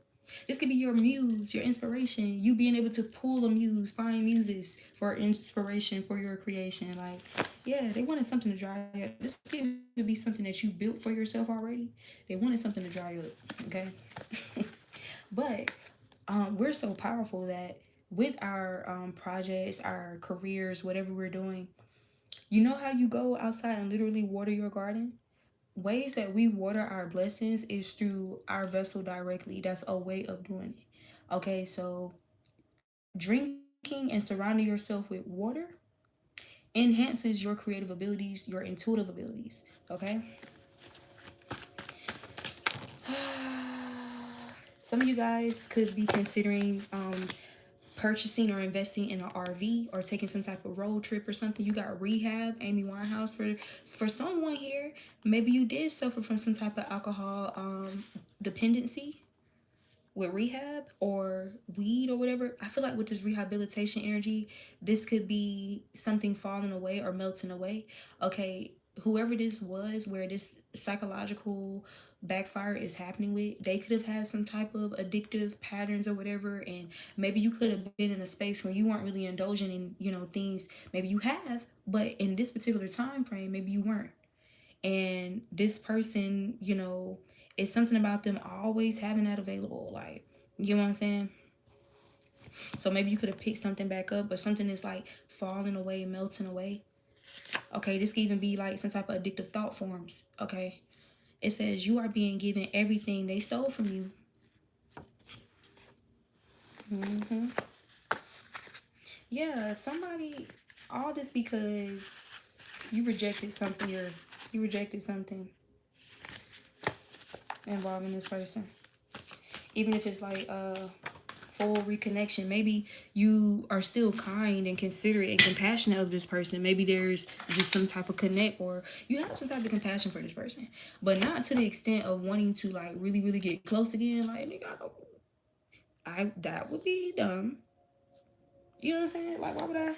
This could be your muse, your inspiration. You being able to pull a muse, find muses for inspiration for your creation. Like, yeah, they wanted something to dry up. This could be something that you built for yourself already. They wanted something to dry up. Okay, but we're so powerful that with our projects, our careers, whatever we're doing, you know how you go outside and literally water your garden? Ways that we water our blessings is through our vessel directly. That's a way of doing it. Okay, so drinking and surrounding yourself with water enhances your creative abilities, your intuitive abilities. Okay. Some of you guys could be considering purchasing or investing in an RV or taking some type of road trip or something. You got rehab, Amy Winehouse. For someone here, maybe you did suffer from some type of alcohol dependency with rehab or weed or whatever. I feel like with this rehabilitation energy, this could be something falling away or melting away. Okay, whoever this was, where this psychological backfire is happening with, they could have had some type of addictive patterns or whatever, and maybe you could have been in a space where you weren't really indulging in, you know, things. Maybe you have, but in this particular time frame, maybe you weren't. And this person, you know, it's something about them always having that available. Like, you know what I'm saying? So maybe you could have picked something back up, but something is like falling away, melting away. Okay, this could even be like some type of addictive thought forms. Okay, it says you are being given everything they stole from you. Yeah, somebody, all this because you rejected something, you rejected something involving this person. Even if it's like full reconnection, maybe you are still kind and considerate and compassionate of this person. Maybe there's just some type of connect, or you have some type of compassion for this person, but not to the extent of wanting to like really really get close again. Like, nigga, that would be dumb. You know what I'm saying? Like, why would I?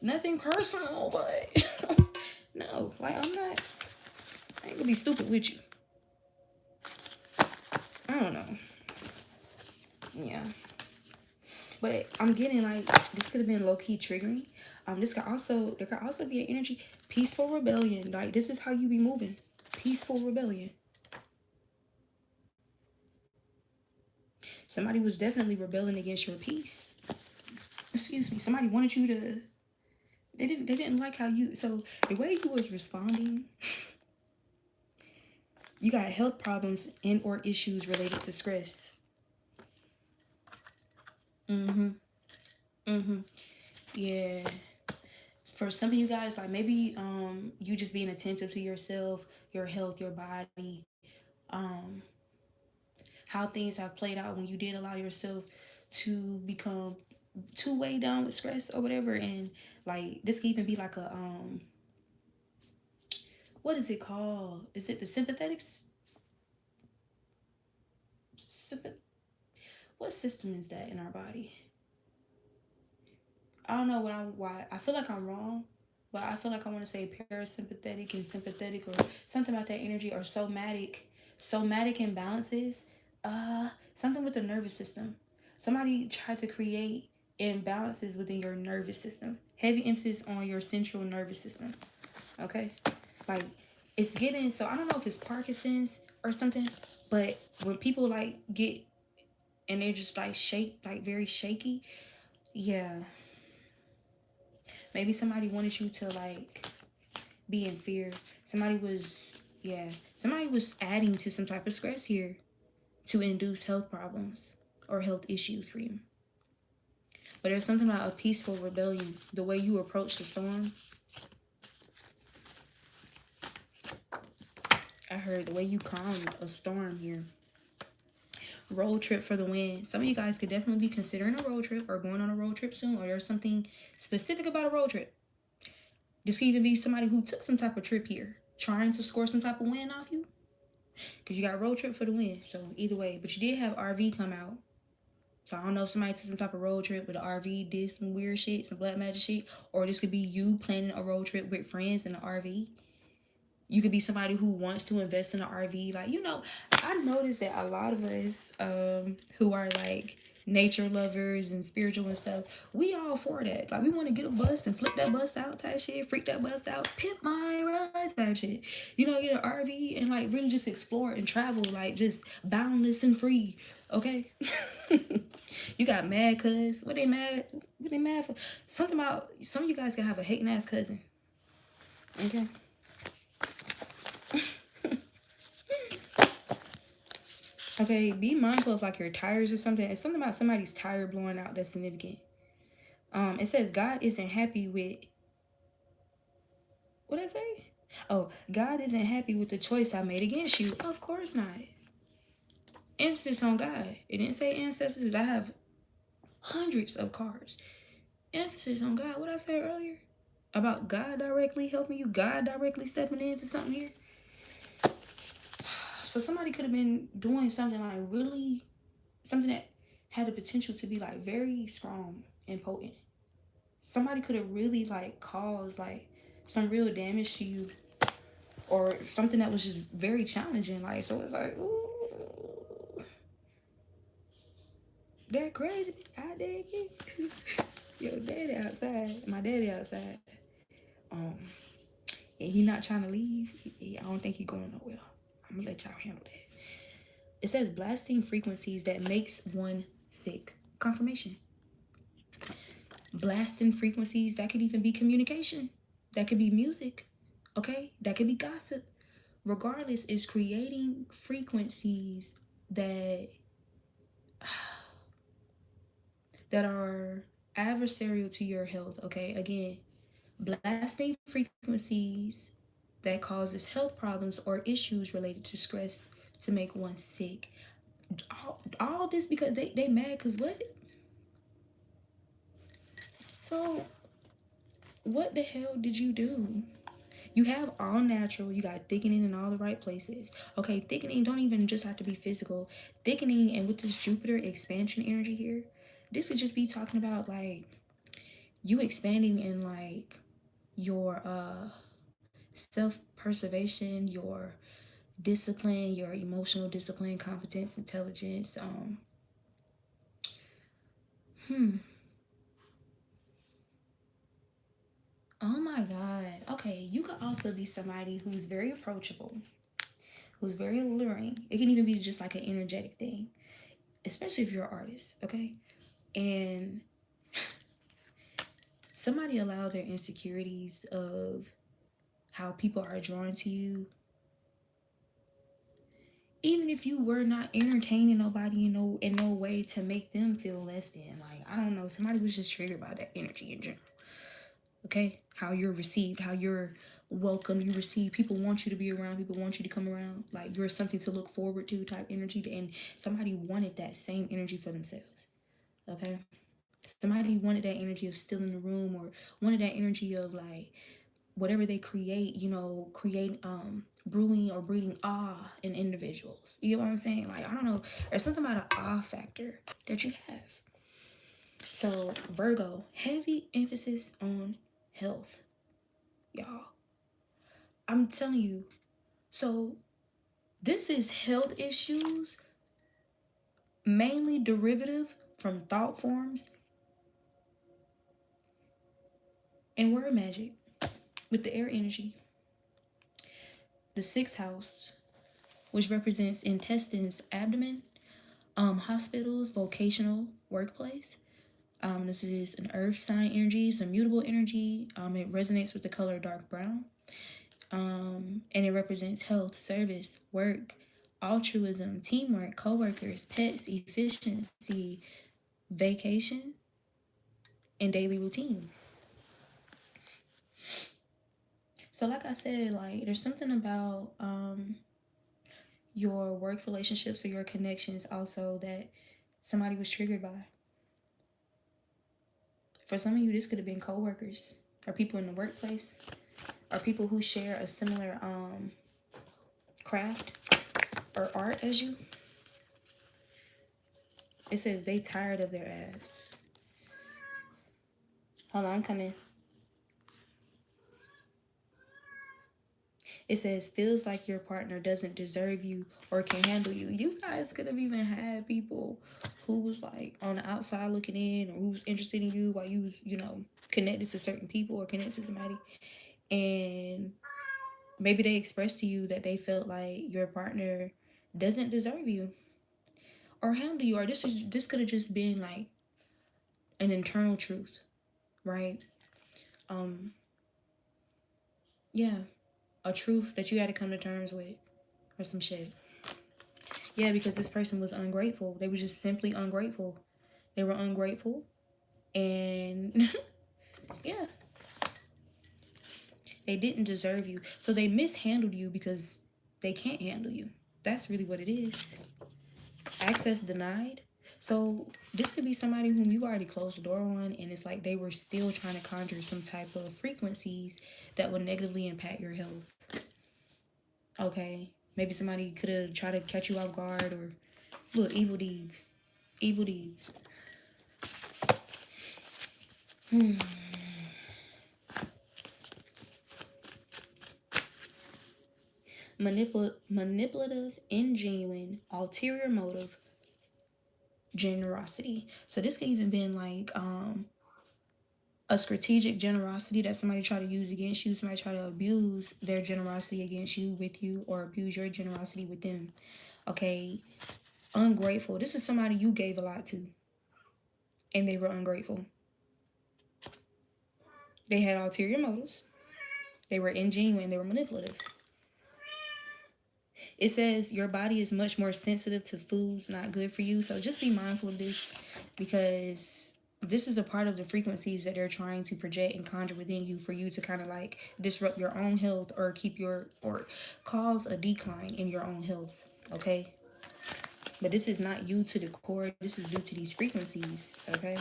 Nothing personal, but no, like, I ain't gonna be stupid with you. I don't know. Yeah. But I'm getting like this could have been low-key triggering. There could also be an energy, peaceful rebellion. Like, this is how you be moving. Peaceful rebellion. Somebody was definitely rebelling against your peace. Excuse me. Somebody wanted you to, they didn't like how you, so the way you was responding, you got health problems and or issues related to stress. Yeah. For some of you guys, like, maybe you just being attentive to yourself, your health, your body, um how things have played out when you did allow yourself to become too weighed down with stress or whatever. And like, this could even be like a what is it called? Is it the sympathetics? What system is that in our body? I don't know why I feel like I'm wrong, but I feel like I want to say parasympathetic and sympathetic or something about that energy, or somatic imbalances. Something with the nervous system. Somebody tried to create imbalances within your nervous system. Heavy emphasis on your central nervous system. Okay, like, it's giving. So I don't know if it's Parkinson's or something, but when people like get and they're just like like very shaky. Yeah, maybe somebody wanted you to like be in fear. Somebody was adding to some type of stress here to induce health problems or health issues for you. But there's something about a peaceful rebellion, the way you approach the storm. I heard the way you calm a storm here. Road trip for the win. Some of you guys could definitely be considering a road trip or going on a road trip soon, or there's something specific about a road trip. This could even be somebody who took some type of trip here, trying to score some type of win off you. Because you got road trip for the win. So either way. But you did have RV come out. So I don't know if somebody took some type of road trip with the RV, did some weird shit, some black magic shit. Or this could be you planning a road trip with friends in the RV. You could be somebody who wants to invest in an RV. Like, you know, I noticed that a lot of us who are like nature lovers and spiritual and stuff, we all for that. Like, we want to get a bus and flip that bus out type shit, freak that bus out, pimp my ride type shit. You know, get an RV and like really just explore and travel, like just boundless and free. Okay. You got mad cuz. What they mad for? Something about some of you guys can have a hating ass cousin. Okay. Okay, be mindful of like your tires or something. It's something about somebody's tire blowing out that's significant. It says God isn't happy with What I say? Oh, God isn't happy with the choice I made against you. Of course not. Emphasis on God. It didn't say ancestors. I have hundreds of cards. Emphasis on God. What I said earlier about God directly helping you, God directly stepping into something here. So somebody could have been doing something like really, something that had the potential to be like very strong and potent. Somebody could have really like caused like some real damage to you, or something that was just very challenging. Like, so it's like, ooh, that crazy. I dig it. Yo, daddy outside. My daddy outside. Um, and he not trying to leave. I don't think he going nowhere. I'm gonna let y'all handle that. It says blasting frequencies that makes one sick. Confirmation. Blasting frequencies, that could even be communication. That could be music. Okay? That could be gossip. Regardless, it's creating frequencies that are adversarial to your health. Okay? Again, blasting frequencies that causes health problems or issues related to stress to make one sick. All this because they mad because what? So what the hell did you do? You have all natural, you got thickening in all the right places. Okay, thickening don't even just have to be physical. Thickening, and with this Jupiter expansion energy here, this could just be talking about like you expanding in like your self-preservation, your discipline, your emotional discipline, competence, intelligence. Oh my God. Okay, you could also be somebody who's very approachable, who's very alluring. It can even be just like an energetic thing, especially if you're an artist, okay? And somebody allowed their insecurities of how people are drawn to you, even if you were not entertaining nobody in no way to make them feel less than. Like, I don't know, somebody was just triggered by that energy in general. Okay? How you're received, how you're welcome, you receive. People want you to be around, people want you to come around. Like, you're something to look forward to type energy. And somebody wanted that same energy for themselves. Okay? Somebody wanted that energy of still in the room, or wanted that energy of like whatever they create, create brewing or breeding awe in individuals. You get what I'm saying? Like, I don't know, there's something about an awe factor that you have. So Virgo, heavy emphasis on health, y'all. I'm telling you. So this is health issues mainly derivative from thought forms and word magic with the air energy. The sixth house, which represents intestines, abdomen, hospitals, vocational, workplace. This is an earth sign energy, it's a mutable energy. It resonates with the color dark brown. And it represents health, service, work, altruism, teamwork, co-workers, pets, efficiency, vacation, and daily routine. So like I said, like there's something about your work relationships or your connections also that somebody was triggered by. For some of you, this could have been co-workers or people in the workplace or people who share a similar craft or art as you. It says they tired of their ass. Hold on, I'm coming. It says feels like your partner doesn't deserve you or can handle you. You guys could have even had people who was like on the outside looking in, or who was interested in you while you was, connected to certain people or connected to somebody. And maybe they expressed to you that they felt like your partner doesn't deserve you or handle you, or this could have just been like an internal truth, right? Yeah, a truth that you had to come to terms with, or some shit. Yeah, because this person was ungrateful. They were just simply ungrateful. They were ungrateful, and yeah, They didn't deserve you. So they mishandled you because they can't handle you. That's really what it is. Access denied. So this could be somebody whom you already closed the door on, and it's like they were still trying to conjure some type of frequencies that would negatively impact your health. Okay, maybe somebody could have tried to catch you off guard, or look, evil deeds. Evil deeds. Manipulative, ingenuine, ulterior motive, generosity. So this could even been like a strategic generosity that somebody try to use against you. Somebody try to abuse their generosity against you, with you, or abuse your generosity with them. Okay, ungrateful. This is somebody you gave a lot to, and they were ungrateful. They had ulterior motives. They were ingenuine. They were manipulative. It says your body is much more sensitive to foods not good for you. So just be mindful of this, because this is a part of the frequencies that they're trying to project and conjure within you for you to kind of like disrupt your own health, or or cause a decline in your own health. Okay. But this is not you to the core. This is due to these frequencies. Okay.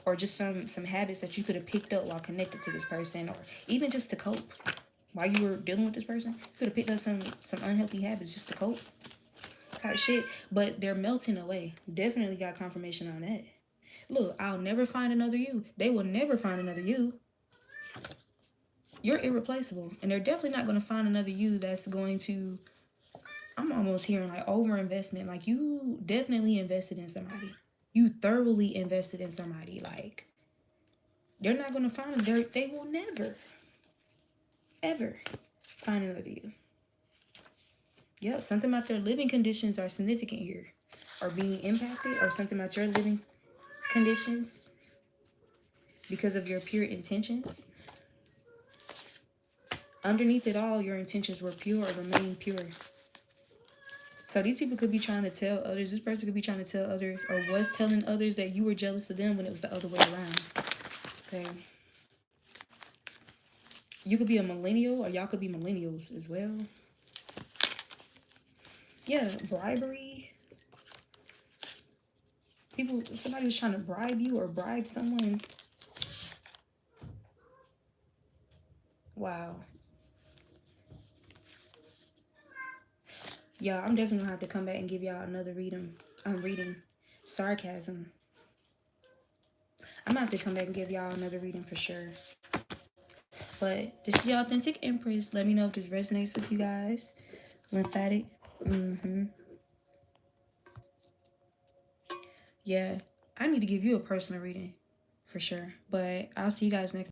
Or just some habits that you could have picked up while connected to this person, or even just to cope. While you were dealing with this person, you could have picked up some unhealthy habits just to cope, type shit. But they're melting away. Definitely got confirmation on that. Look, I'll never find another you. They will never find another you. You're irreplaceable. And they're definitely not going to find another you that's going to... I'm almost hearing like overinvestment. Like, you definitely invested in somebody. You thoroughly invested in somebody. Like, they're not going to find them. They will never, ever find another you. Yep, something about their living conditions are significant here, or being impacted, or something about your living conditions because of your pure intentions. Underneath it all, your intentions were pure or remain pure. So these people could be trying to tell others, this person could be trying to tell others, or was telling others, that you were jealous of them when it was the other way around. Okay. You could be a millennial, or y'all could be millennials as well. Yeah, bribery. Somebody was trying to bribe you or bribe someone. Wow. Y'all, I'm definitely gonna have to come back and give y'all another reading. Sarcasm. I'm gonna have to come back and give y'all another reading for sure. But this is the Authentic Empress. Let me know if this resonates with you guys. Lymphatic. Yeah, I need to give you a personal reading for sure. But I'll see you guys next time.